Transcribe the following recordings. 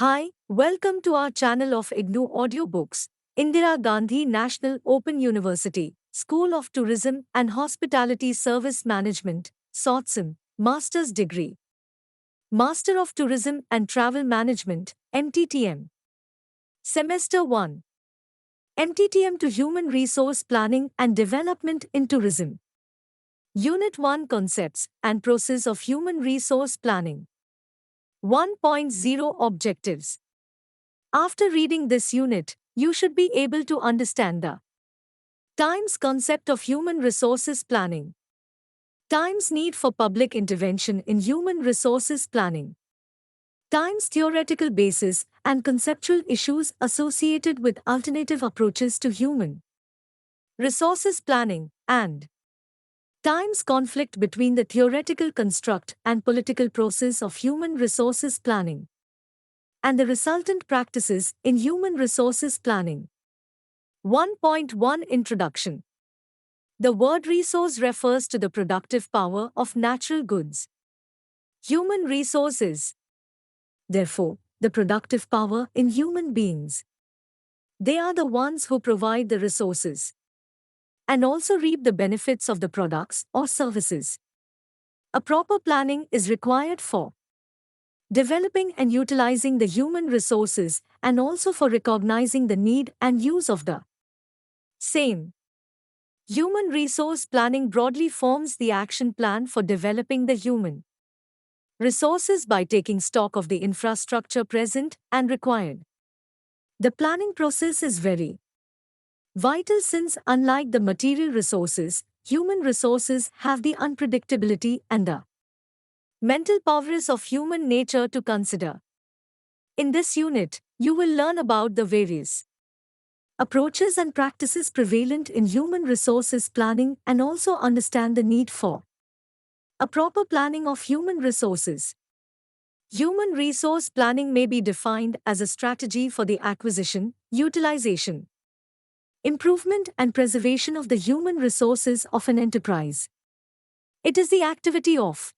Hi, welcome to our channel of IGNOU audiobooks, Indira Gandhi National Open University, School of Tourism and Hospitality Service Management, SOTHSM, Master's Degree. Master of Tourism and Travel Management, MTTM. Semester 1. MTTM to Human Resource Planning and Development in Tourism. Unit-1 Concepts and Process of Human Resource Planning. 1.0 Objectives. After reading this unit, you should be able to understand the times concept of human resources planning, times need for public intervention in human resources planning, times theoretical basis and conceptual issues associated with alternative approaches to human resources planning, and times conflict between the theoretical construct and political process of human resources planning, and the resultant practices in human resources planning. 1.1 Introduction. The word resource refers to the productive power of natural goods. Human resources, therefore, the productive power in human beings. They are the ones who provide the resources and also reap the benefits of the products or services. A proper planning is required for developing and utilizing the human resources and also for recognizing the need and use of the same. Human resource planning broadly forms the action plan for developing the human resources by taking stock of the infrastructure present and required. The planning process is very vital since, unlike the material resources, human resources have the unpredictability and the mental powers of human nature to consider. In this unit, you will learn about the various approaches and practices prevalent in human resources planning and also understand the need for a proper planning of human resources. Human resource planning may be defined as a strategy for the acquisition, utilization, improvement and preservation of the human resources of an enterprise. It is the activity of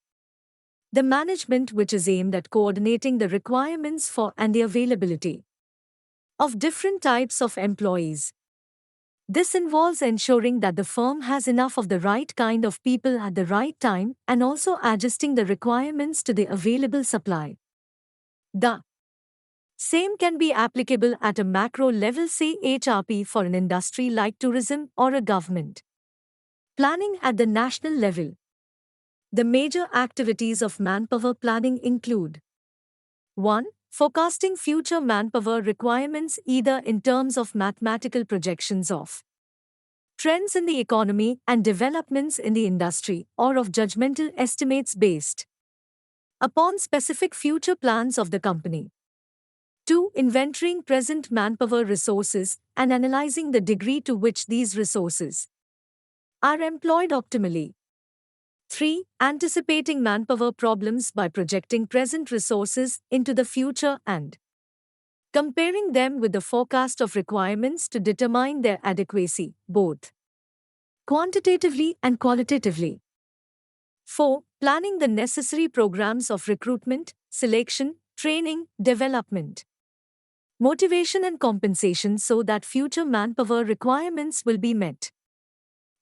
the management which is aimed at coordinating the requirements for and the availability of different types of employees. This involves ensuring that the firm has enough of the right kind of people at the right time and also adjusting the requirements to the available supply. The same can be applicable at a macro level, say HRP for an industry like tourism or a government. Planning at the national level. The major activities of manpower planning include 1. Forecasting future manpower requirements either in terms of mathematical projections of trends in the economy and developments in the industry or of judgmental estimates based upon specific future plans of the company. 2. Inventorying present manpower resources and analyzing the degree to which these resources are employed optimally. 3. Anticipating manpower problems by projecting present resources into the future and comparing them with the forecast of requirements to determine their adequacy, both quantitatively and qualitatively. 4. Planning the necessary programs of recruitment, selection, training, development, motivation and compensation so that future manpower requirements will be met.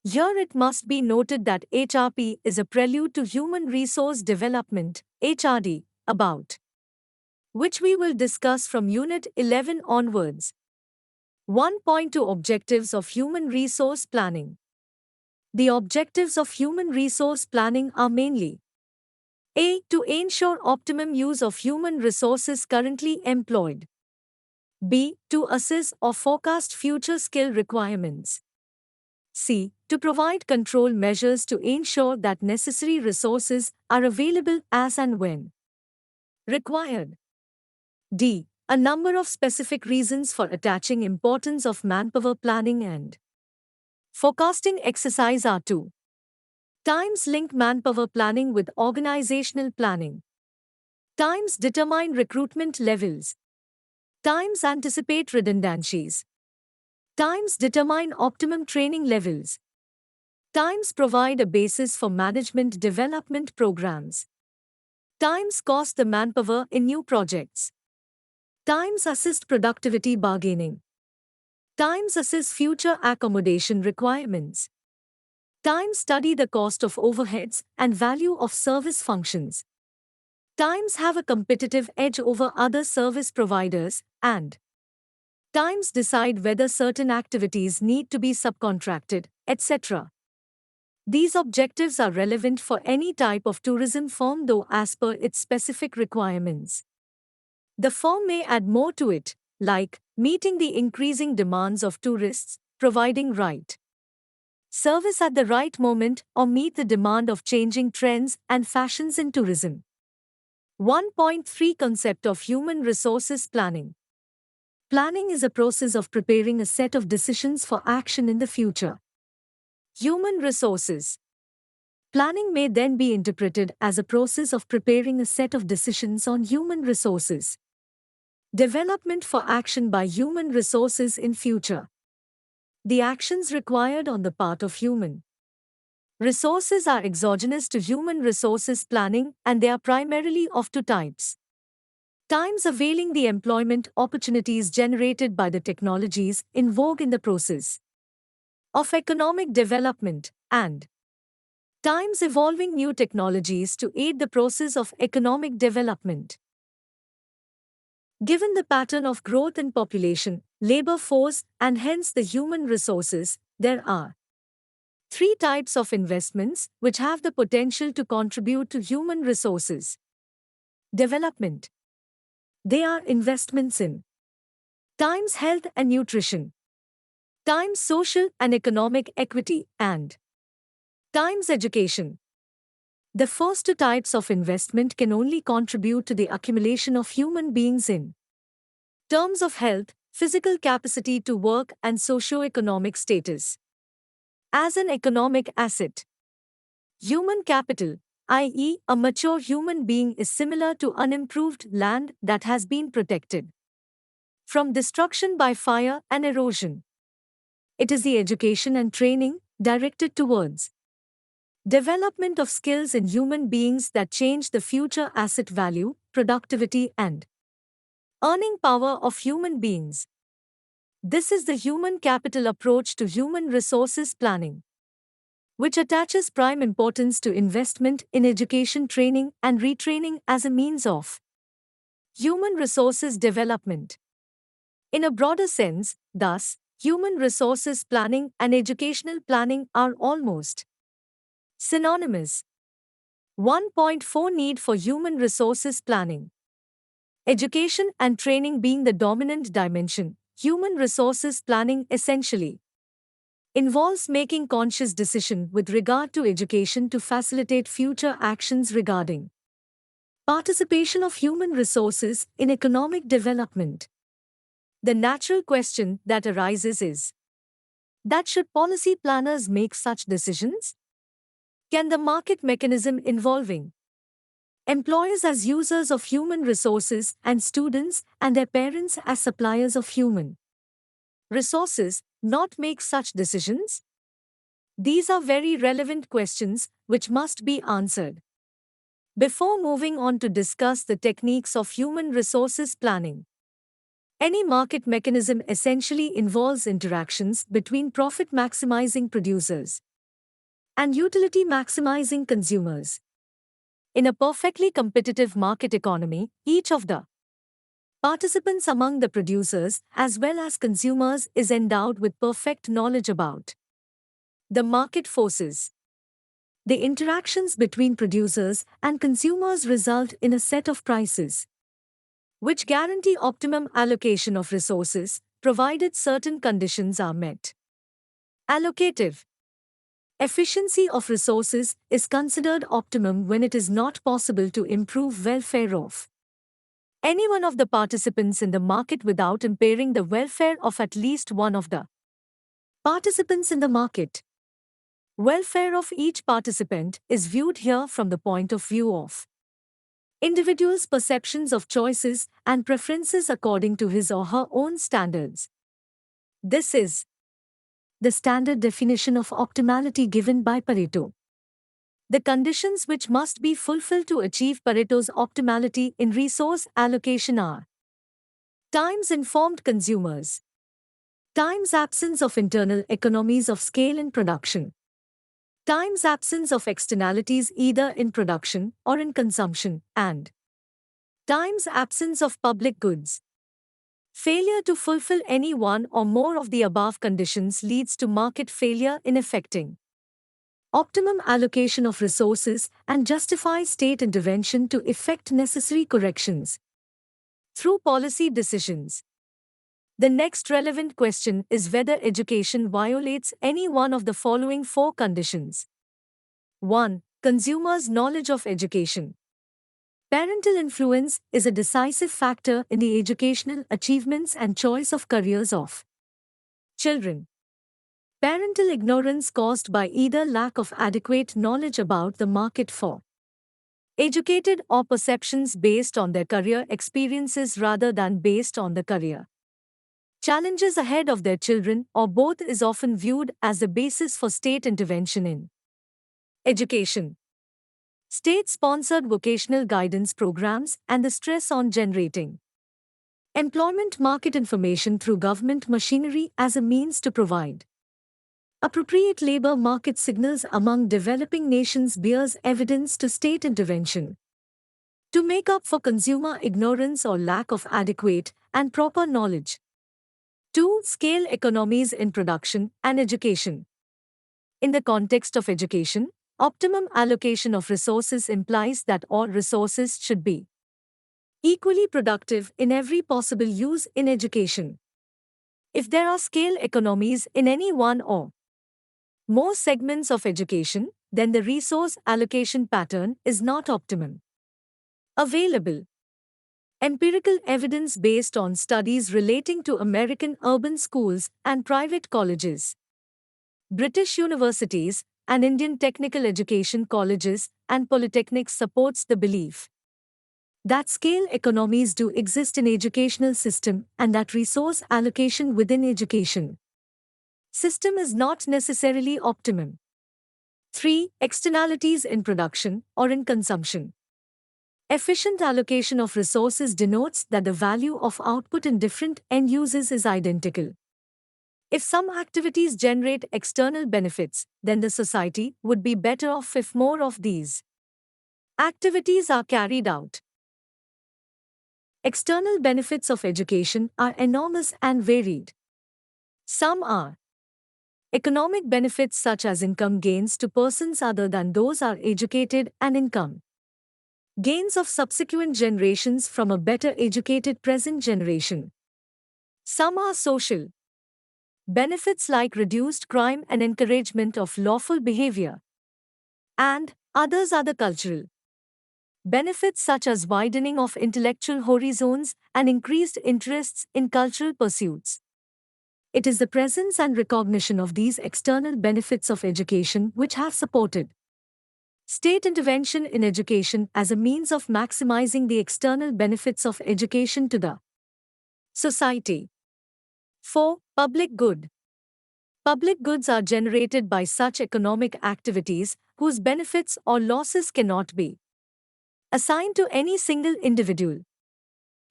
Here it must be noted that HRP is a prelude to Human Resource Development, HRD, about which we will discuss from Unit 11 onwards. 1.2 Objectives of Human Resource Planning. The objectives of human resource planning are mainly A. To ensure optimum use of human resources currently employed. B. To assess or forecast future skill requirements. C. To provide control measures to ensure that necessary resources are available as and when required. D. A number of specific reasons for attaching importance of manpower planning and forecasting exercise are to times link manpower planning with organizational planning, times determine recruitment levels, times anticipate redundancies, times determine optimum training levels, times provide a basis for management development programs, times cost the manpower in new projects. Times assist productivity bargaining. Times assess future accommodation requirements. Times study the cost of overheads and value of service functions. Times have a competitive edge over other service providers, and times decide whether certain activities need to be subcontracted, etc. These objectives are relevant for any type of tourism firm, though as per its specific requirements. The firm may add more to it, like meeting the increasing demands of tourists, providing right service at the right moment, or meet the demand of changing trends and fashions in tourism. 1.3 Concept of Human Resources Planning. Planning is a process of preparing a set of decisions for action in the future. Human resources. Planning may then be interpreted as a process of preparing a set of decisions on human resources. Development for action by human resources in future. The actions required on the part of human resources are exogenous to human resources planning, and they are primarily of two types. Times availing the employment opportunities generated by the technologies in vogue in the process of economic development, and times evolving new technologies to aid the process of economic development. Given the pattern of growth in population, labor force, and hence the human resources, there are three types of investments which have the potential to contribute to human resources development. They are investments in times health and nutrition, times social and economic equity, and times education. The first two types of investment can only contribute to the accumulation of human beings in terms of health, physical capacity to work, and socio-economic status. As an economic asset, human capital, i.e., a mature human being, is similar to unimproved land that has been protected from destruction by fire and erosion. It is the education and training directed towards development of skills in human beings that change the future asset value, productivity, and earning power of human beings. This is the human capital approach to human resources planning, which attaches prime importance to investment in education, training, and retraining as a means of human resources development. In a broader sense, thus, human resources planning and educational planning are almost synonymous. 1.4 Need for human resources planning. Education and training being the dominant dimension, human resources planning essentially involves making conscious decision with regard to education to facilitate future actions regarding participation of human resources in economic development. The natural question that arises is that should policy planners make such decisions? Can the market mechanism involving employers as users of human resources and students and their parents as suppliers of human resources not make such decisions? These are very relevant questions which must be answered before moving on to discuss the techniques of human resources planning. Any market mechanism essentially involves interactions between profit-maximizing producers and utility-maximizing consumers. In a perfectly competitive market economy, each of the participants among the producers as well as consumers is endowed with perfect knowledge about the market forces. The interactions between producers and consumers result in a set of prices which guarantee optimum allocation of resources, provided certain conditions are met. Allocative efficiency of resources is considered optimum when it is not possible to improve welfare of any one of the participants in the market without impairing the welfare of at least one of the participants in the market. Welfare of each participant is viewed here from the point of view of individuals' perceptions of choices and preferences according to his or her own standards. This is the standard definition of optimality given by Pareto. The conditions which must be fulfilled to achieve Pareto's optimality in resource allocation are Times informed consumers. Times absence of internal economies of scale in production. Times absence of externalities either in production or in consumption, and times absence of public goods. Failure to fulfill any one or more of the above conditions leads to market failure in effecting optimum allocation of resources and justifies state intervention to effect necessary corrections through policy decisions. The next relevant question is whether education violates any one of the following four conditions. 1. Consumers' knowledge of education. Parental influence is a decisive factor in the educational achievements and choice of careers of children. Parental ignorance caused by either lack of adequate knowledge about the market for educated or perceptions based on their career experiences rather than based on the career challenges ahead of their children, or both, is often viewed as the basis for state intervention in education. State-sponsored vocational guidance programs and the stress on generating employment market information through government machinery as a means to provide appropriate labor market signals among developing nations bears evidence to state intervention to make up for consumer ignorance or lack of adequate and proper knowledge. 2. Scale economies in production and education. In the context of education, optimum allocation of resources implies that all resources should be equally productive in every possible use in education. If there are scale economies in any one or more segments of education, then the resource allocation pattern is not optimum. Available empirical evidence based on studies relating to American urban schools and private colleges, British universities, and Indian technical education colleges and polytechnics supports the belief that scale economies do exist in educational system and that resource allocation within education system is not necessarily optimum. 3. Externalities in production or in consumption. Efficient allocation of resources denotes that the value of output in different end uses is identical. If some activities generate external benefits, then the society would be better off if more of these activities are carried out. External benefits of education are enormous and varied. Some are economic benefits such as income gains to persons other than those are educated and income gains of subsequent generations from a better educated present generation. Some are social benefits like reduced crime and encouragement of lawful behavior. And others are the cultural benefits such as widening of intellectual horizons and increased interests in cultural pursuits. It is the presence and recognition of these external benefits of education which have supported state intervention in education as a means of maximizing the external benefits of education to the society. 4. Public good. Public goods are generated by such economic activities whose benefits or losses cannot be assigned to any single individual.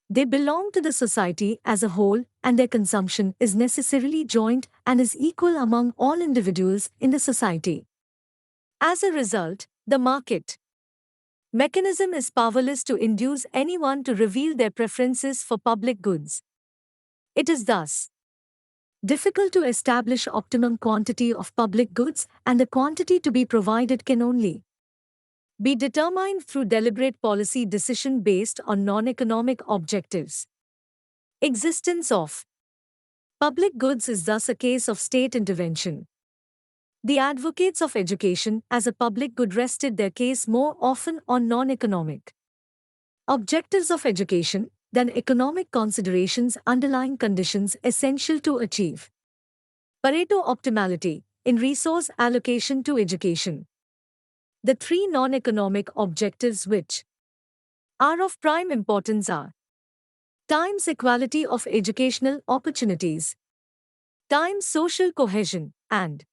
They belong to the society as a whole, and their consumption is necessarily joint and is equal among all individuals in the society. As a result, the market mechanism is powerless to induce anyone to reveal their preferences for public goods. It is thus difficult to establish optimum quantity of public goods, and the quantity to be provided can only be determined through deliberate policy decision based on non-economic objectives. Existence of public goods is thus a case of state intervention. The advocates of education as a public good rested their case more often on non-economic objectives of education than economic considerations underlying conditions essential to achieve Pareto optimality in resource allocation to education. The three non-economic objectives which are of prime importance are times equality of educational opportunities, times social cohesion, and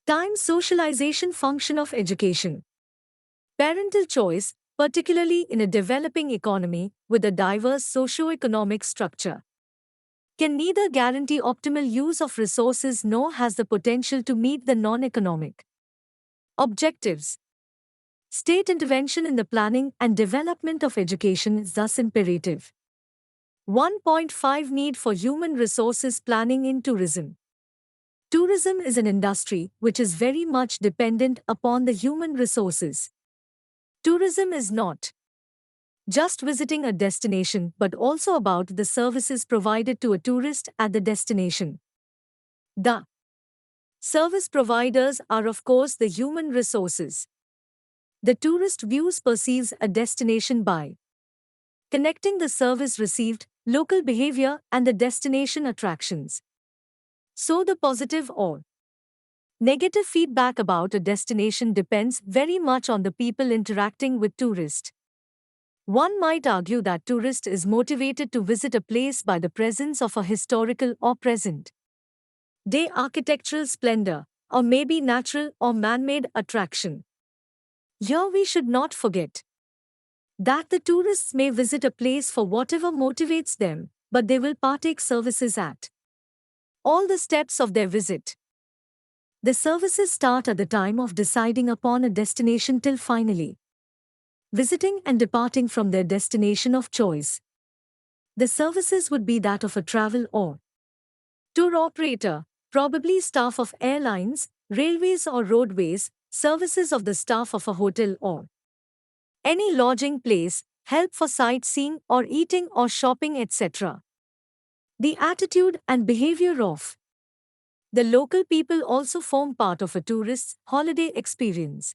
times socialization function of education. Parental choice, particularly in a developing economy with a diverse socio-economic structure, can neither guarantee optimal use of resources nor has the potential to meet the non-economic objectives. State intervention in the planning and development of education is thus imperative. 1.5 Need for human resources planning in tourism. Tourism is an industry which is very much dependent upon the human resources. Tourism is not just visiting a destination but also about the services provided to a tourist at the destination. The service providers are, of course, the human resources. The tourist views perceives a destination by connecting the service received, local behavior, and the destination attractions. So the positive or negative feedback about a destination depends very much on the people interacting with tourists. One might argue that tourist is motivated to visit a place by the presence of a historical or present-day architectural splendor, or maybe natural or man-made attraction. Here we should not forget that the tourists may visit a place for whatever motivates them, but they will partake services at all the steps of their visit. The services start at the time of deciding upon a destination till finally visiting and departing from their destination of choice. The services would be that of a travel or tour operator, probably staff of airlines, railways or roadways, services of the staff of a hotel or any lodging place, help for sightseeing or eating or shopping, etc. The attitude and behavior of the local people also form part of a tourist's holiday experience.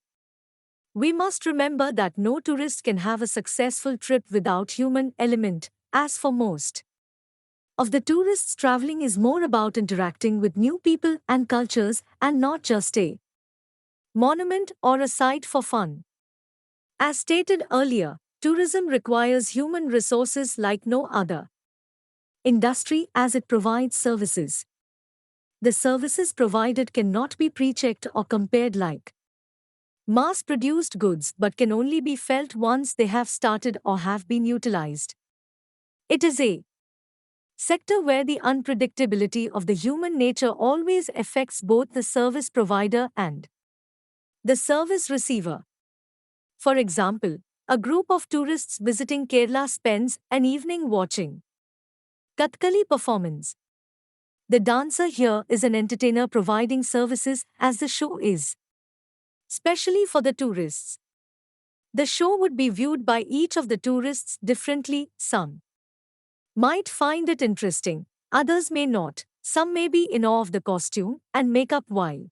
We must remember that no tourist can have a successful trip without human element, as for most of the tourists traveling is more about interacting with new people and cultures and not just a monument or a site for fun. As stated earlier, tourism requires human resources like no other industry as it provides services. The services provided cannot be pre-checked or compared like mass-produced goods but can only be felt once they have started or have been utilized. It is a sector where the unpredictability of the human nature always affects both the service provider and the service receiver. For example, a group of tourists visiting Kerala spends an evening watching Kathakali performance. The dancer here is an entertainer providing services as the show is specially for the tourists. The show would be viewed by each of the tourists differently. Some might find it interesting, others may not. Some may be in awe of the costume and makeup while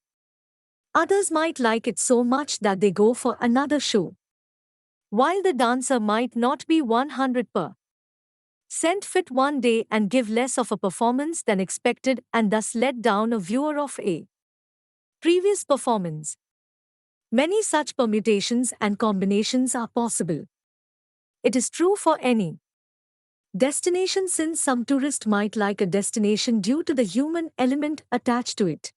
others might like it so much that they go for another show. While the dancer might not be 100% fit one day and give less of a performance than expected and thus let down a viewer of a previous performance. Many such permutations and combinations are possible. It is true for any destination since some tourist might like a destination due to the human element attached to it,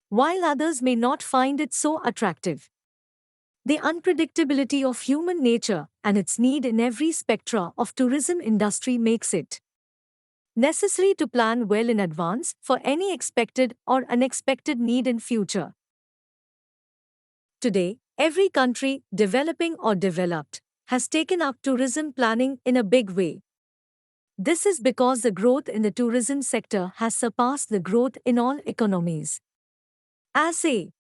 while others may not find it so attractive. The unpredictability of human nature and its need in every spectra of tourism industry makes it necessary to plan well in advance for any expected or unexpected need in future. Today, every country, developing or developed, has taken up tourism planning in a big way. This is because the growth in the tourism sector has surpassed the growth in all economies. As a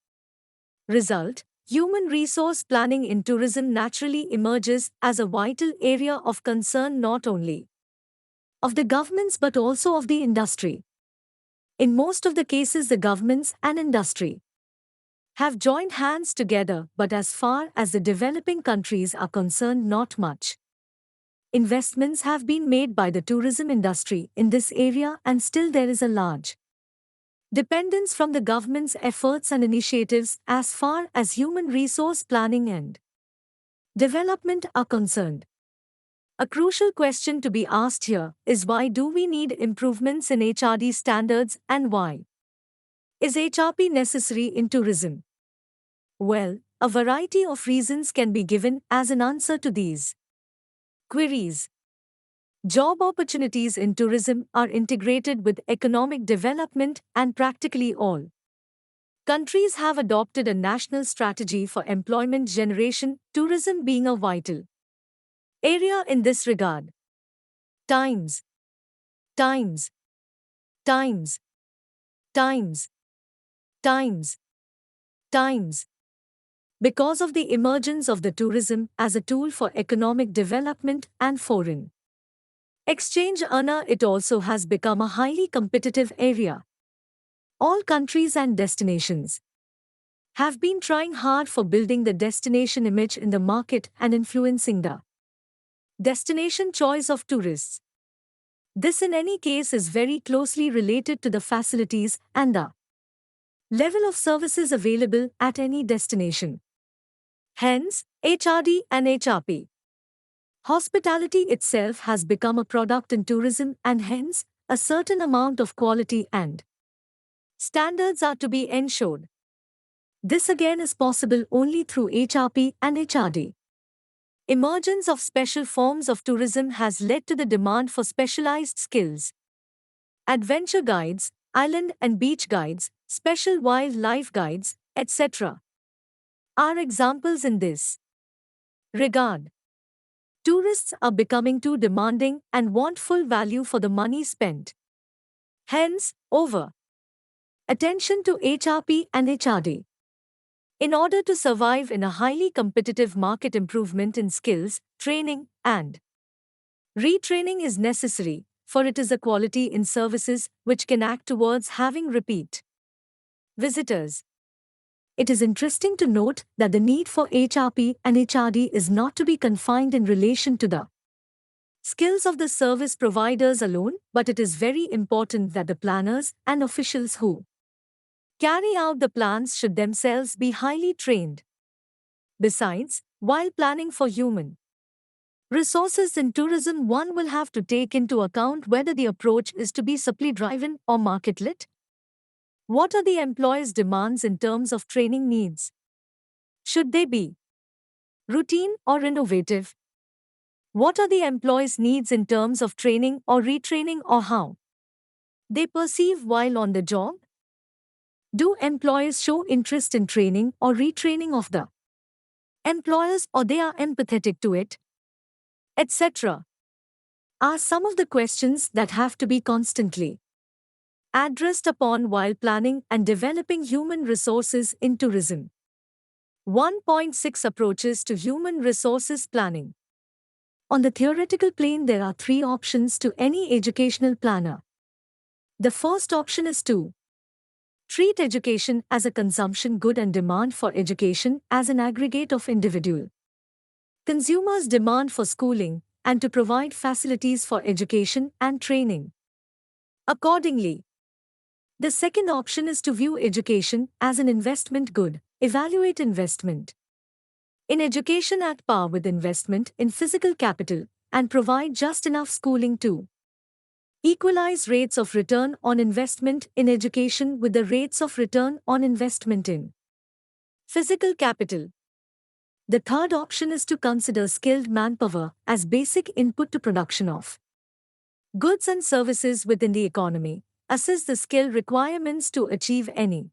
result, human resource planning in tourism naturally emerges as a vital area of concern not only of the governments but also of the industry. In most of the cases, the governments and industry have joined hands together, but as far as the developing countries are concerned, not much investments have been made by the tourism industry in this area, and still there is a large dependence from the government's efforts and initiatives as far as human resource planning and development are concerned. A crucial question to be asked here is, why do we need improvements in HRD standards and why is HRP necessary in tourism? Well, A variety of reasons can be given as an answer to these queries. Job opportunities in tourism are integrated with economic development, and practically all countries have adopted a national strategy for employment generation, tourism being a vital area in this regard. Times, times, times, times, times, times. Because of the emergence of the tourism as a tool for economic development and foreign exchange earner, it also has become a highly competitive area. All countries and destinations have been trying hard for building the destination image in the market and influencing the destination choice of tourists. This in any case is very closely related to the facilities and the level of services available at any destination. Hence, HRD and HRP. Hospitality itself has become a product in tourism, and hence, a certain amount of quality and standards are to be ensured. This again is possible only through HRP and HRD. Emergence of special forms of tourism has led to the demand for specialized skills. Adventure guides, island and beach guides, special wildlife guides, etc. are examples in this regard. Tourists are becoming too demanding and want full value for the money spent. Hence, over attention to HRP and HRD. In order to survive in a highly competitive market, improvement in skills, training, and retraining is necessary, for it is a quality in services which can act towards having repeat visitors. It is interesting to note that the need for HRP and HRD is not to be confined in relation to the skills of the service providers alone, but it is very important that the planners and officials who carry out the plans should themselves be highly trained. Besides, while planning for human resources in tourism, one will have to take into account whether the approach is to be supply-driven or market-led. What are the employer's demands in terms of training needs? Should they be routine or innovative? What are the employee's needs in terms of training or retraining, or how they perceive while on the job? Do employers show interest in training or retraining of the employers, or they are empathetic to it, etc. are some of the questions that have to be constantly addressed upon while planning and developing human resources in tourism. 1.6 Approaches to human resources planning. On the theoretical plane, there are three options to any educational planner. The first option is to treat education as a consumption good and demand for education as an aggregate of individual consumers' demand for schooling, and to provide facilities for education and training accordingly. The second option is to view education as an investment good, evaluate investment in education at par with investment in physical capital, and provide just enough schooling to equalize rates of return on investment in education with the rates of return on investment in physical capital. The third option is to consider skilled manpower as basic input to production of goods and services within the economy, assess the skill requirements to achieve any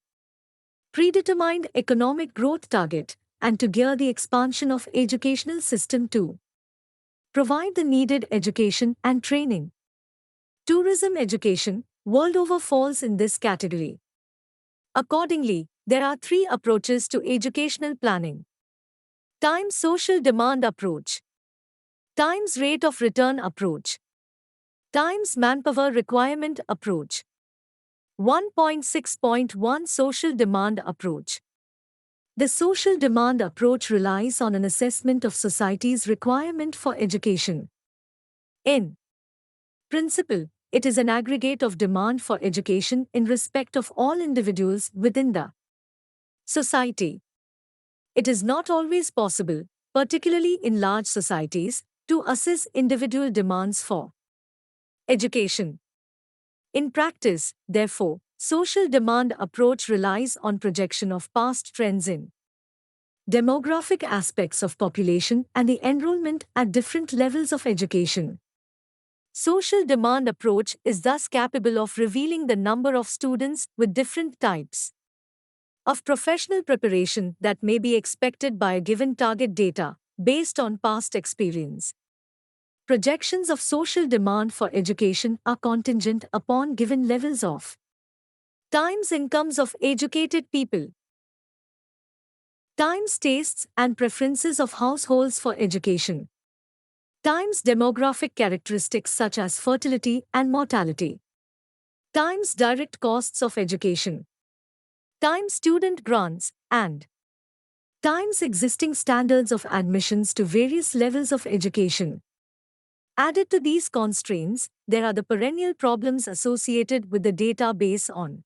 predetermined economic growth target, and to gear the expansion of educational system to provide the needed education and training. Tourism education, world over, falls in this category. Accordingly, there are three approaches to educational planning. Times social demand approach, times rate of return approach, times manpower requirement approach. 1.6.1 Social demand approach. The social demand approach relies on an assessment of society's requirement for education. In principle, it is an aggregate of demand for education in respect of all individuals within the society. It is not always possible, particularly in large societies, to assess individual demands for education. In practice, therefore, social demand approach relies on projection of past trends in Demographic aspects of population and the enrollment at different levels of education. Social demand approach is thus capable of revealing the number of students with different types of professional preparation that may be expected by a given target data based on past experience. Projections of social demand for education are contingent upon given levels of times incomes of educated people, times tastes and preferences of households for education, times demographic characteristics such as fertility and mortality, times direct costs of education, times student grants, and times existing standards of admissions to various levels of education. Added to these constraints, there are the perennial problems associated with the database on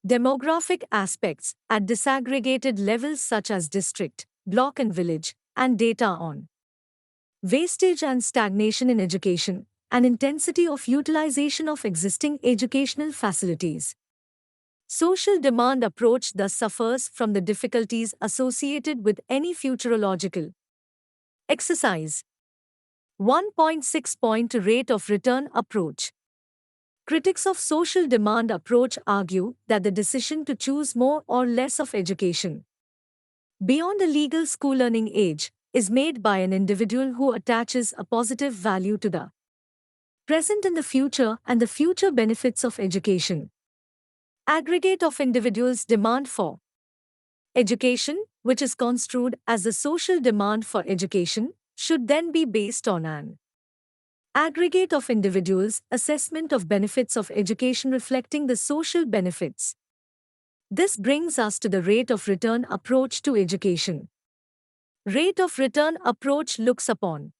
demographic aspects at disaggregated levels such as district, block and village, and data on wastage and stagnation in education, and intensity of utilization of existing educational facilities. Social demand approach thus suffers from the difficulties associated with any futurological exercise. 1.6 Point rate of return approach. Critics of social demand approach argue that the decision to choose more or less of education beyond a legal school learning age is made by an individual who attaches a positive value to the present and the future benefits of education. Aggregate of individuals' demand for education, which is construed as the social demand for education, should then be based on an aggregate of individuals' assessment of benefits of education reflecting the social benefits. This brings us to the rate of return approach to education. Rate of return approach looks upon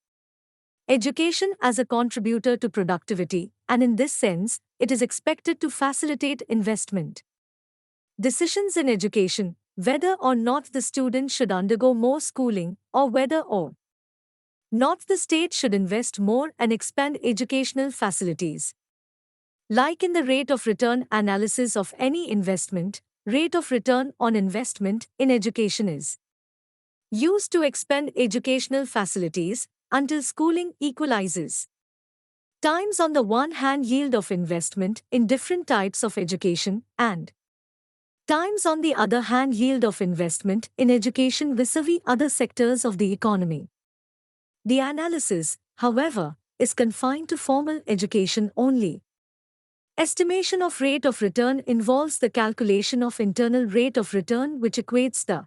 education as a contributor to productivity, and in this sense, it is expected to facilitate investment. Decisions in education, whether or not the student should undergo more schooling, or whether or not the state should invest more and expand educational facilities. Like in the rate of return analysis of any investment, rate of return on investment in education is used to expand educational facilities until schooling equalizes times on the one hand yield of investment in different types of education and times on the other hand yield of investment in education vis-a-vis other sectors of the economy. The analysis, however, is confined to formal education only. Estimation of rate of return involves the calculation of internal rate of return which equates the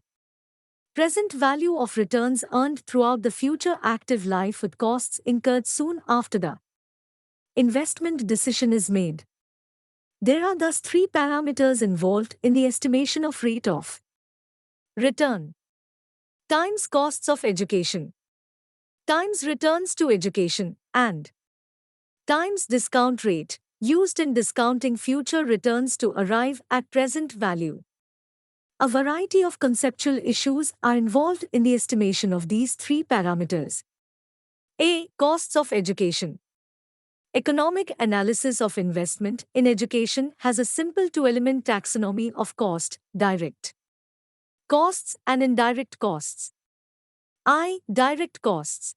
present value of returns earned throughout the future active life with costs incurred soon after the investment decision is made. There are thus three parameters involved in the estimation of rate of return: times costs of education, times returns to education, and times discount rate, used in discounting future returns to arrive at present value. A variety of conceptual issues are involved in the estimation of these three parameters. A. Costs of education. Economic analysis of investment in education has a simple two-element taxonomy of cost, direct costs and indirect costs. I. Direct costs.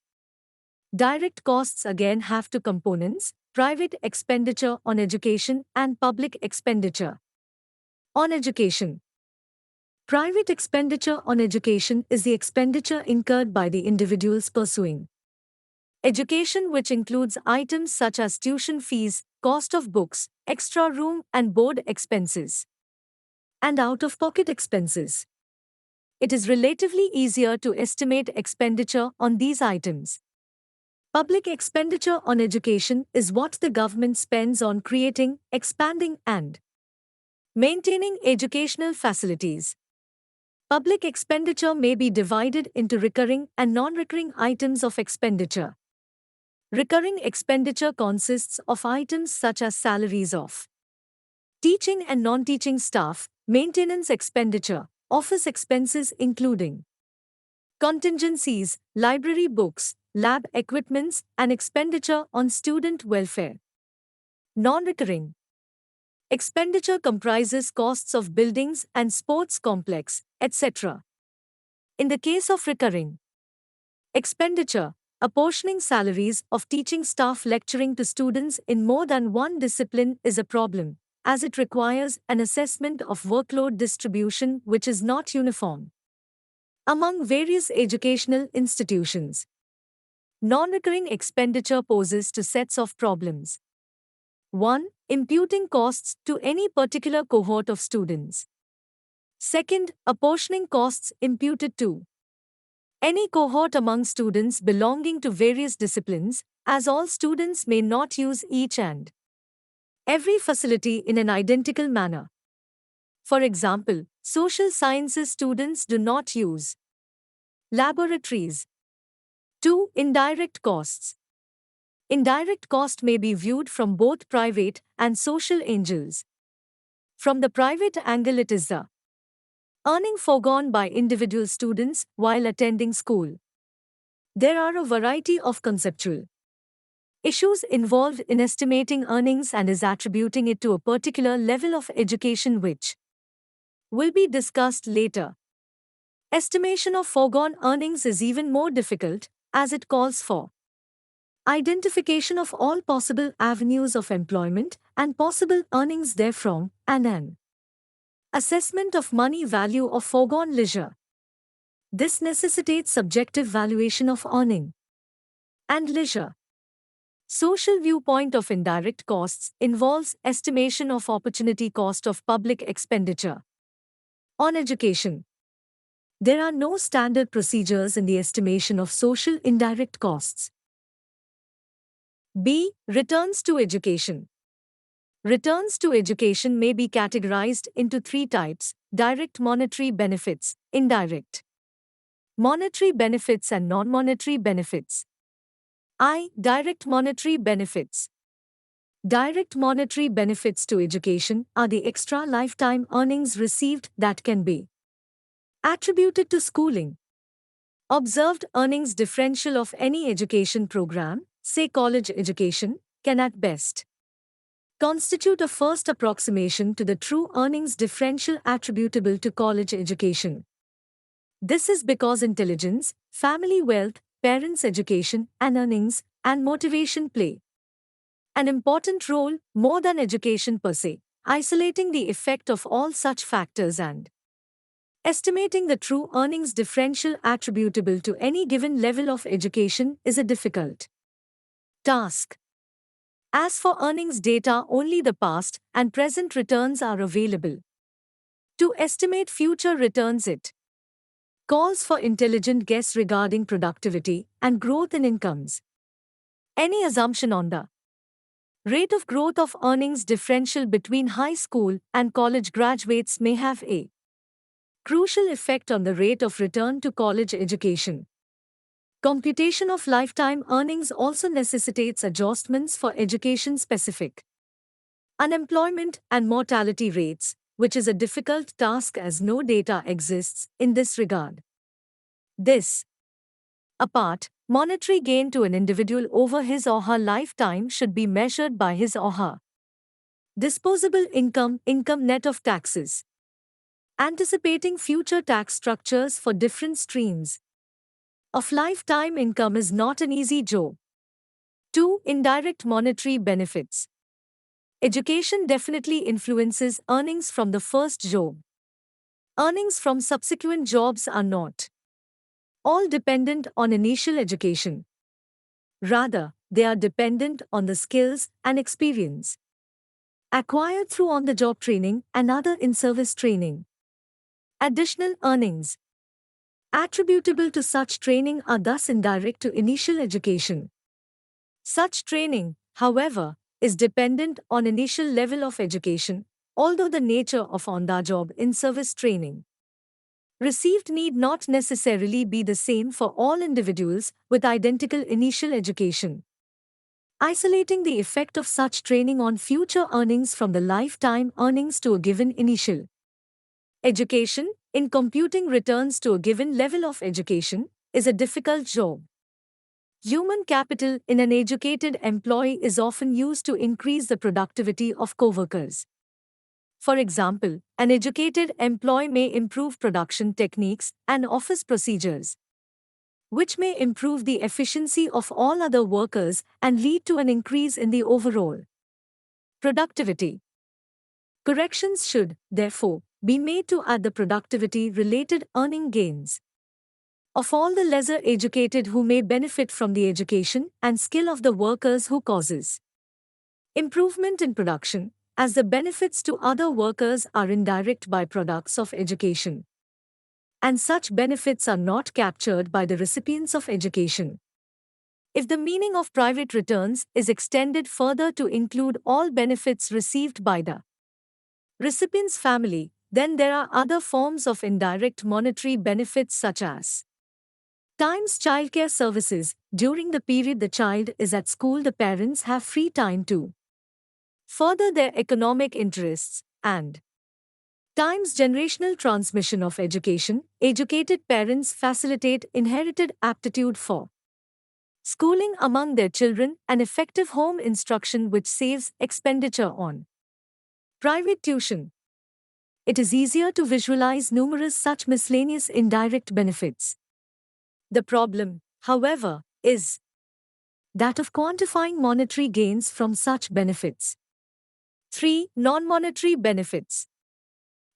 Direct costs again have two components: private expenditure on education and public expenditure on education. Private expenditure on education is the expenditure incurred by the individuals pursuing education, which includes items such as tuition fees, cost of books, extra room and board expenses, and out-of-pocket expenses. It is relatively easier to estimate expenditure on these items. Public expenditure on education is what the government spends on creating, expanding, and maintaining educational facilities. Public expenditure may be divided into recurring and non-recurring items of expenditure. Recurring expenditure consists of items such as salaries of teaching and non-teaching staff, maintenance expenditure, office expenses including contingencies, library books, lab equipments, and expenditure on student welfare. Non-recurring expenditure comprises costs of buildings and sports complex, etc. In the case of recurring expenditure, apportioning salaries of teaching staff lecturing to students in more than one discipline is a problem, as it requires an assessment of workload distribution which is not uniform among various educational institutions. Non-recurring expenditure poses two sets of problems. 1. Imputing costs to any particular cohort of students. Second, apportioning costs imputed to any cohort among students belonging to various disciplines, as all students may not use each and every facility in an identical manner. For example, social sciences students do not use laboratories. 2. Indirect costs. Indirect cost may be viewed from both private and social angles. From the private angle, it is the earning foregone by individual students while attending school. There are a variety of conceptual issues involved in estimating earnings and is attributing it to a particular level of education which will be discussed later. Estimation of foregone earnings is even more difficult, as it calls for identification of all possible avenues of employment and possible earnings therefrom, and an assessment of money value of foregone leisure. This necessitates subjective valuation of earning and leisure. Social viewpoint of indirect costs involves estimation of opportunity cost of public expenditure on education. There are no standard procedures in the estimation of social indirect costs. B. Returns to education. Returns to education may be categorized into three types: direct monetary benefits, indirect monetary benefits, and non-monetary benefits. I. Direct monetary benefits. Direct monetary benefits to education are the extra lifetime earnings received that can be attributed to schooling. Observed earnings differential of any education program, say college education, can at best constitute a first approximation to the true earnings differential attributable to college education. This is because intelligence, family wealth, parents' education and earnings, and motivation play an important role more than education per se. Isolating the effect of all such factors and estimating the true earnings differential attributable to any given level of education is a difficult task. As for earnings data, only the past and present returns are available. To estimate future returns, it calls for intelligent guess regarding productivity and growth in incomes. Any assumption on the rate of growth of earnings differential between high school and college graduates may have a crucial effect on the rate of return to college education. Computation of lifetime earnings also necessitates adjustments for education-specific unemployment and mortality rates, which is a difficult task as no data exists in this regard. This apart, monetary gain to an individual over his or her lifetime should be measured by his or her disposable income net of taxes. Anticipating future tax structures for different streams of lifetime income is not an easy job. 2. Indirect monetary benefits. Education definitely influences earnings from the first job. Earnings from subsequent jobs are not all dependent on initial education. Rather, they are dependent on the skills and experience acquired through on-the-job training and other in-service training. Additional earnings attributable to such training are thus indirect to initial education. Such training, however, is dependent on initial level of education, although the nature of on-the-job in-service training received need not necessarily be the same for all individuals with identical initial education. Isolating the effect of such training on future earnings from the lifetime earnings to a given initial education, in computing returns to a given level of education, is a difficult job. Human capital in an educated employee is often used to increase the productivity of coworkers. For example, an educated employee may improve production techniques and office procedures, which may improve the efficiency of all other workers and lead to an increase in the overall productivity. Corrections should, therefore, be made to add the productivity-related earning gains of all the lesser educated who may benefit from the education and skill of the workers who causes improvement in production, as the benefits to other workers are indirect byproducts of education, and such benefits are not captured by the recipients of education. If the meaning of private returns is extended further to include all benefits received by the recipient's family, then there are other forms of indirect monetary benefits such as times childcare services. During the period the child is at school, the parents have free time to further their economic interests, and times generational transmission of education. Educated parents facilitate inherited aptitude for schooling among their children and effective home instruction, which saves expenditure on private tuition. It is easier to visualize numerous such miscellaneous indirect benefits. The problem, however, is that of quantifying monetary gains from such benefits. 3. Non-monetary benefits.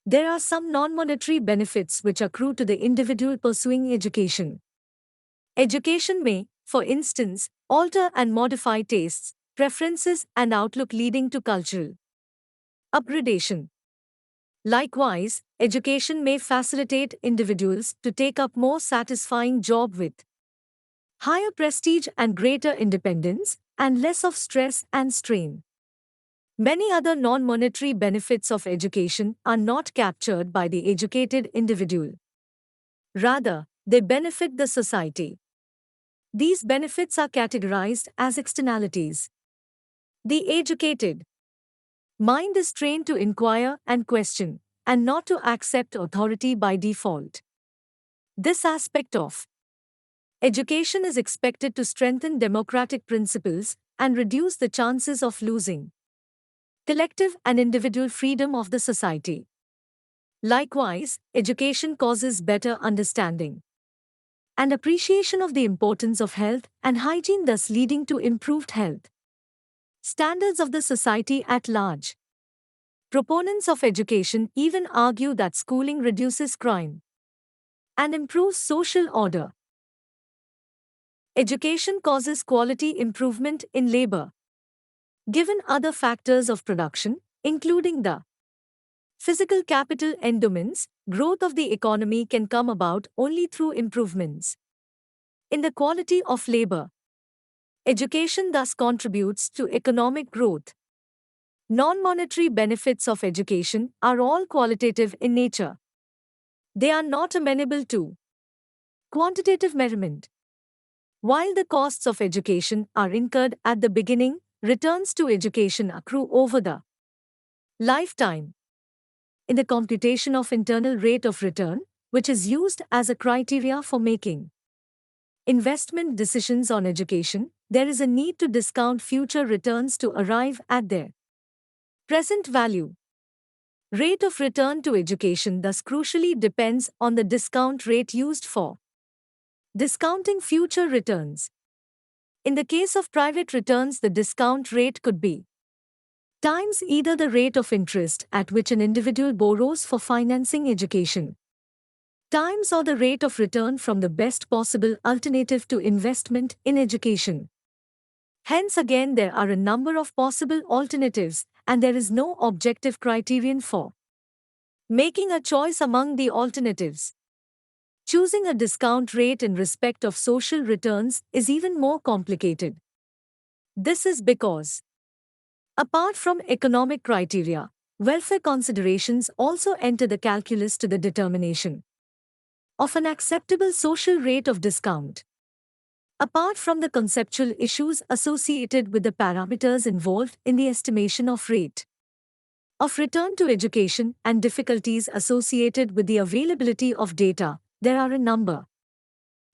There are some non-monetary benefits which accrue to the individual pursuing education. Education may, for instance, alter and modify tastes, preferences, and outlook, leading to cultural upgradation. Likewise, education may facilitate individuals to take up more satisfying job with higher prestige and greater independence, and less of stress and strain. Many other non-monetary benefits of education are not captured by the educated individual. Rather, they benefit the society. These benefits are categorized as externalities. The educated mind is trained to inquire and question, and not to accept authority by default. This aspect of education is expected to strengthen democratic principles and reduce the chances of losing collective and individual freedom of the society. Likewise, education causes better understanding and appreciation of the importance of health and hygiene, thus leading to improved health standards of the society at large. Proponents of education even argue that schooling reduces crime and improves social order. Education causes quality improvement in labor. Given other factors of production, including the physical capital endowments, growth of the economy can come about only through improvements in the quality of labor. Education thus contributes to economic growth. Non-monetary benefits of education are all qualitative in nature. They are not amenable to quantitative measurement. While the costs of education are incurred at the beginning, returns to education accrue over the lifetime. In the computation of internal rate of return, which is used as a criteria for making investment decisions on education, there is a need to discount future returns to arrive at their present value. Rate of return to education thus crucially depends on the discount rate used for discounting future returns. In the case of private returns, the discount rate could be times either the rate of interest at which an individual borrows for financing education, times or the rate of return from the best possible alternative to investment in education. Hence again, there are a number of possible alternatives, and there is no objective criterion for making a choice among the alternatives. Choosing a discount rate in respect of social returns is even more complicated. This is because, apart from economic criteria, welfare considerations also enter the calculus to the determination of an acceptable social rate of discount. Apart from the conceptual issues associated with the parameters involved in the estimation of rate of return to education and difficulties associated with the availability of data, there are a number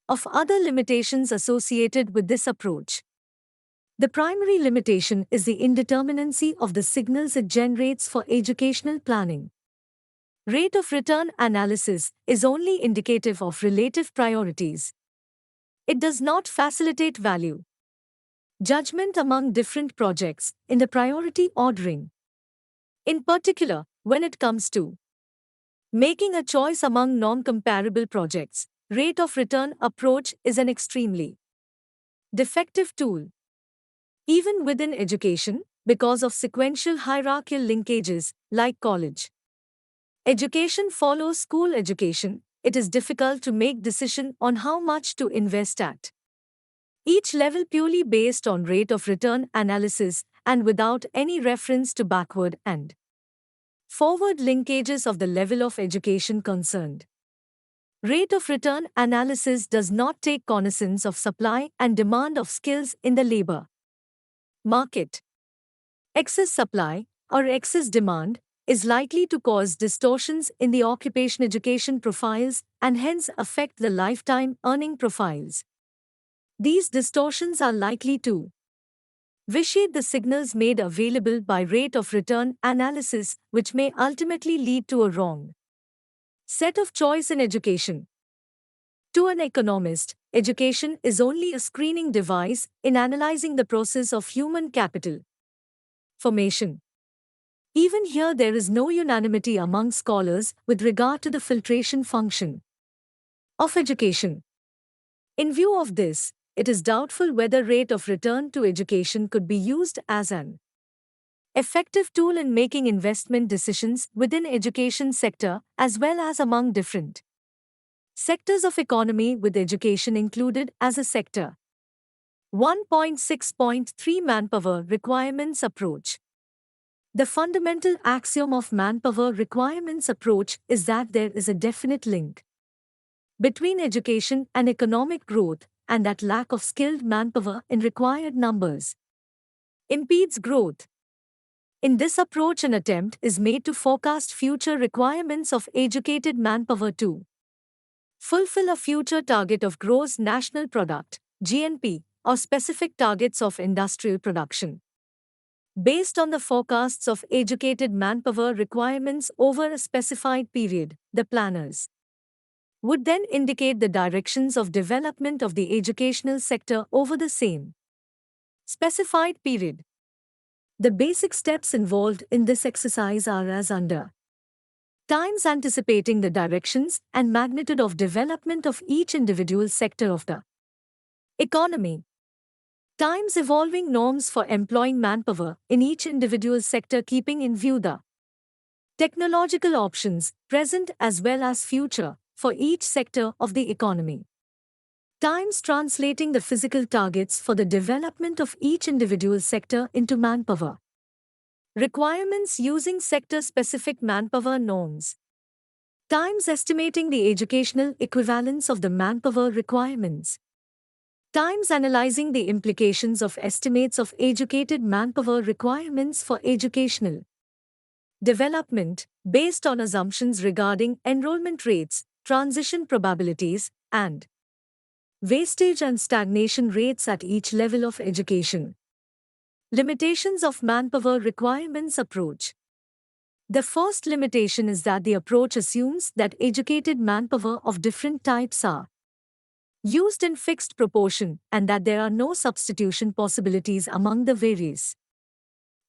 of other limitations associated with this approach. The primary limitation is the indeterminacy of the signals it generates for educational planning. Rate of return analysis is only indicative of relative priorities. It does not facilitate value judgment among different projects in the priority ordering. In particular, when it comes to making a choice among non-comparable projects, rate of return approach is an extremely defective tool. Even within education, because of sequential hierarchical linkages, like college education follows school education, it is difficult to make decision on how much to invest at each level purely based on rate of return analysis and without any reference to backward and forward linkages of the level of education concerned. Rate of return analysis does not take cognizance of supply and demand of skills in the labor market. Excess supply, or excess demand, is likely to cause distortions in the occupation education profiles and hence affect the lifetime earning profiles. These distortions are likely to vitiate the signals made available by rate of return analysis, which may ultimately lead to a wrong set of choice in education. To an economist, education is only a screening device in analyzing the process of human capital formation. Even here, there is no unanimity among scholars with regard to the filtration function of education. In view of this, it is doubtful whether rate of return to education could be used as an effective tool in making investment decisions within education sector as well as among different sectors of economy with education included as a sector. 1.6.3 Manpower Requirements Approach. The fundamental axiom of manpower requirements approach is that there is a definite link between education and economic growth, and that lack of skilled manpower in required numbers impedes growth. In this approach, an attempt is made to forecast future requirements of educated manpower to fulfill a future target of gross national product, GNP, or specific targets of industrial production. Based on the forecasts of educated manpower requirements over a specified period, the planners would then indicate the directions of development of the educational sector over the same specified period. The basic steps involved in this exercise are as under. Times anticipating the directions and magnitude of development of each individual sector of the economy. Times evolving norms for employing manpower in each individual sector, keeping in view the technological options, present as well as future, for each sector of the economy. Times translating the physical targets for the development of each individual sector into manpower requirements using sector-specific manpower norms. Times estimating the educational equivalence of the manpower requirements. Times analyzing the implications of estimates of educated manpower requirements for educational development based on assumptions regarding enrollment rates, transition probabilities, and wastage and stagnation rates at each level of education. Limitations of manpower requirements approach. The first limitation is that the approach assumes that educated manpower of different types are used in fixed proportion and that there are no substitution possibilities among the various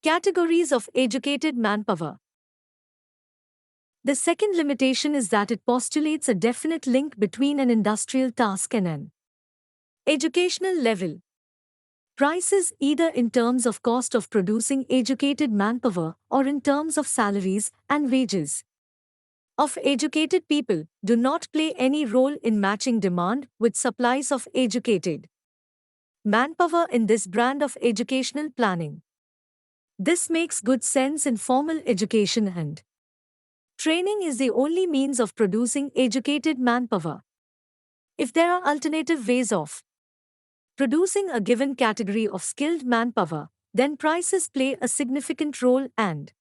categories of educated manpower. The second limitation is that it postulates a definite link between an industrial task and an educational level. Prices, either in terms of cost of producing educated manpower or in terms of salaries and wages of educated people, do not play any role in matching demand with supplies of educated manpower in this brand of educational planning. This makes good sense in formal education, and training is the only means of producing educated manpower. If there are alternative ways of producing a given category of skilled manpower, then prices play a significant role, and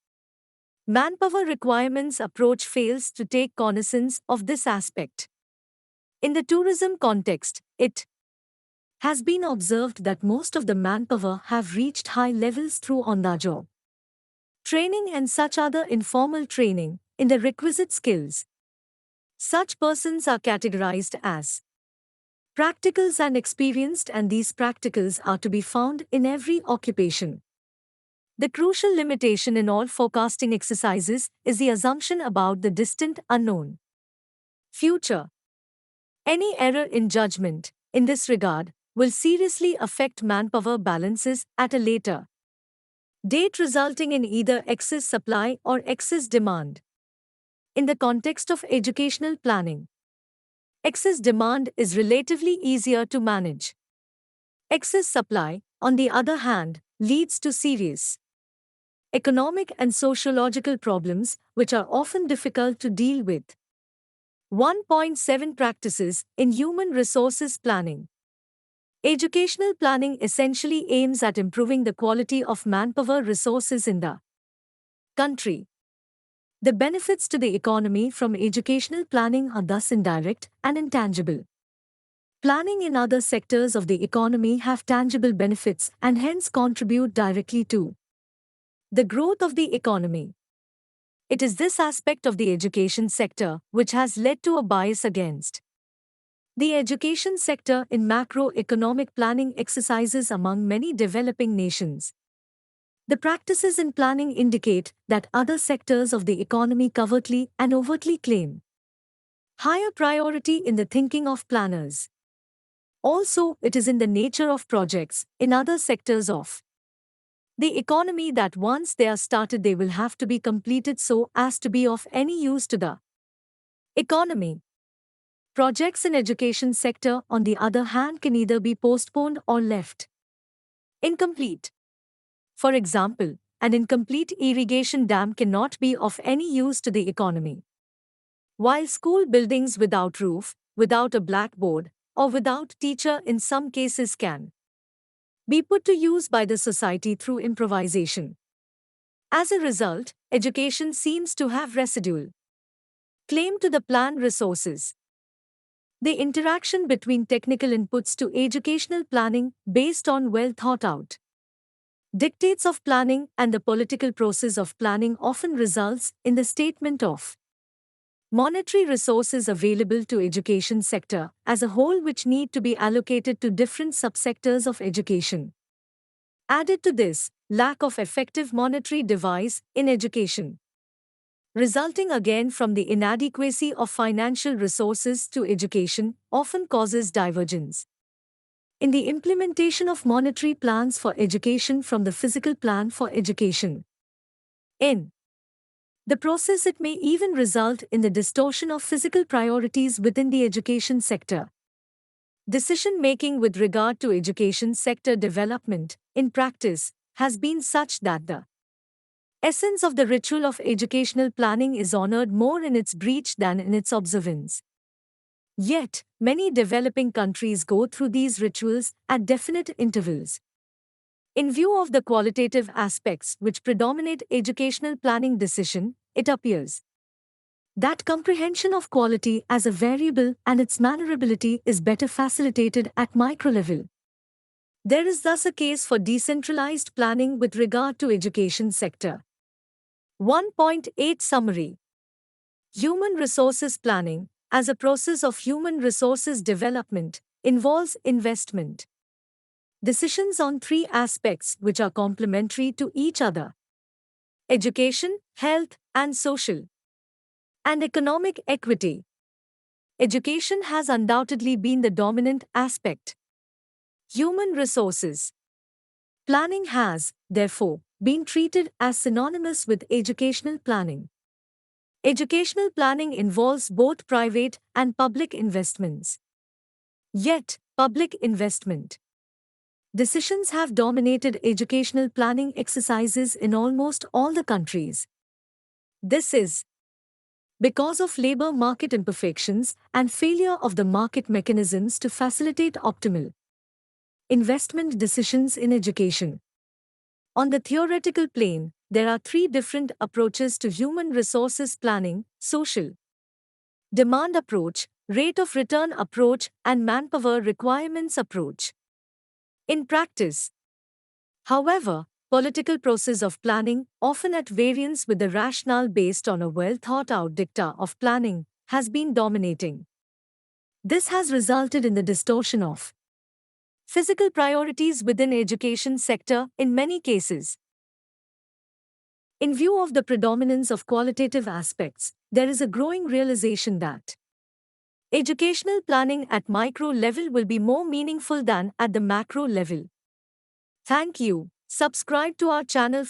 manpower requirements approach fails to take cognizance of this aspect. In the tourism context, it has been observed that most of the manpower have reached high levels through on-the-job training and such other informal training in the requisite skills. Such persons are categorized as practicals and experienced, and these practicals are to be found in every occupation. The crucial limitation in all forecasting exercises is the assumption about the distant unknown future. Any error in judgment, in this regard, will seriously affect manpower balances at a later date, resulting in either excess supply or excess demand. In the context of educational planning, excess demand is relatively easier to manage. Excess supply, on the other hand, leads to serious economic and sociological problems which are often difficult to deal with. 1.7 Practices in Human Resources Planning. Educational planning essentially aims at improving the quality of manpower resources in the country. The benefits to the economy from educational planning are thus indirect and intangible. Planning in other sectors of the economy have tangible benefits and hence contribute directly to the growth of the economy. It is this aspect of the education sector which has led to a bias against the education sector in macroeconomic planning exercises among many developing nations. The practices in planning indicate that other sectors of the economy covertly and overtly claim higher priority in the thinking of planners. Also, it is in the nature of projects in other sectors of the economy that once they are started they will have to be completed so as to be of any use to the economy. Projects in education sector, on the other hand, can either be postponed or left incomplete. For example, an incomplete irrigation dam cannot be of any use to the economy, while school buildings without roof, without a blackboard, or without teacher in some cases can be put to use by the society through improvisation. As a result, education seems to have residual claim to the planned resources. The interaction between technical inputs to educational planning based on well thought out dictates of planning and the political process of planning often results in the statement of monetary resources available to education sector as a whole which need to be allocated to different subsectors of education. Added to this, lack of effective monetary device in education, resulting again from the inadequacy of financial resources to education, often causes divergence in the implementation of monetary plans for education from the physical plan for education. In the process, it may even result in the distortion of physical priorities within the education sector. Decision-making with regard to education sector development, in practice, has been such that the essence of the ritual of educational planning is honored more in its breach than in its observance. Yet, many developing countries go through these rituals at definite intervals. In view of the qualitative aspects which predominate educational planning decision, it appears that comprehension of quality as a variable and its mannerability is better facilitated at micro-level. There is thus a case for decentralized planning with regard to education sector. 1.8 Summary. Human resources planning, as a process of human resources development, involves investment decisions on three aspects which are complementary to each other: education, health, and social and economic equity. Education has undoubtedly been the dominant aspect. Human resources planning has, therefore, been treated as synonymous with educational planning. Educational planning involves both private and public investments. Yet, public investment decisions have dominated educational planning exercises in almost all the countries. This is because of labor market imperfections and failure of the market mechanisms to facilitate optimal investment decisions in education. On the theoretical plane, there are three different approaches to human resources planning: social demand approach, rate of return approach, and manpower requirements approach. In practice, however, political process of planning, often at variance with the rationale based on a well-thought-out dicta of planning, has been dominating. This has resulted in the distortion of physical priorities within education sector in many cases. In view of the predominance of qualitative aspects, there is a growing realization that educational planning at micro level will be more meaningful than at the macro level. Thank you. Subscribe to our channel.